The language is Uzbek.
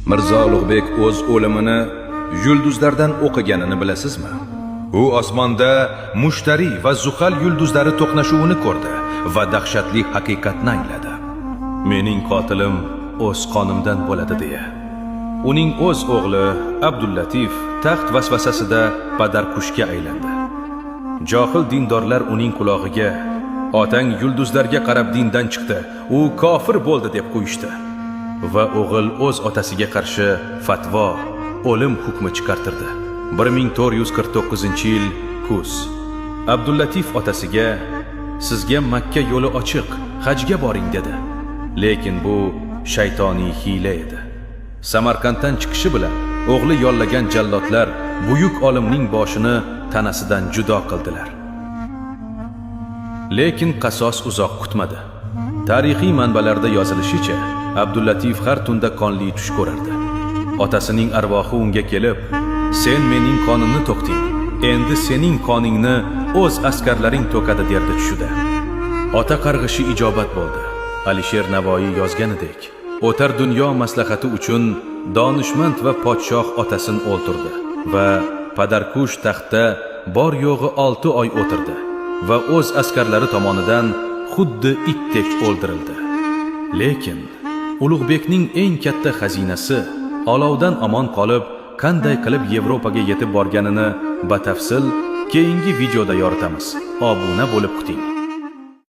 Mirzo Ulug'bek o'z o'limini yulduzlardan o'qiganini bilasizmi? U osmonda Mushtari va Zuhal yulduzlari to'qnashuvini ko'rdi va dahshatli haqiqatni angladi. Mening qotilim o'z qonimdan bo'ladi deya. Uning o'z o'g'li Abdullatif taxt vasvasasida padarkushga aylandi. Johil dindorlar uning quloqiga "Otang yulduzlarga qarab dindan chiqdi, u kofir bo'ldi" deb qo'yishdi. Va o'g'il o'z otasiga qarshi fatvo, o'lim hukmi chiqartirdi. 1449-yil kuz. Abdullatif otasiga "Sizga Makka yo'li ochiq, hajga boring" dedi. Lekin bu shaytoniy hiyla edi. Samarqanddan chiqishi bilan o'g'li yollagan jallodlar buyuk olimning boshini tanasidan judo qildilar. Lekin qasos uzoq kutmadi. Tarixiy manbalarda yozilishicha, Abdullatif har tunda qonli tush ko'rardi. Otasining arvohi unga kelib, "Sen mening qonimni to'qding, endi sening qoningni o'z askarlaring to'kadi" derdi tushida. Ota qarg'ishi ijobat bo'ldi. Alisher Navoiy yozganidek, o'tar dunyo maslahati uchun donishmand va podshoh otasini o'ltirdi va padarkush taxtda bor yo'g'i 6 oy o'tirdi va o'z askarlari tomonidan xuddi itdek o'ldirildi. Lekin Ulug'bekning eng katta xazinasi olovdan omon qolib, qanday qilib Yevropaga yetib borganini batafsil keyingi videoda yoritamiz. Obuna bo'lib kuting.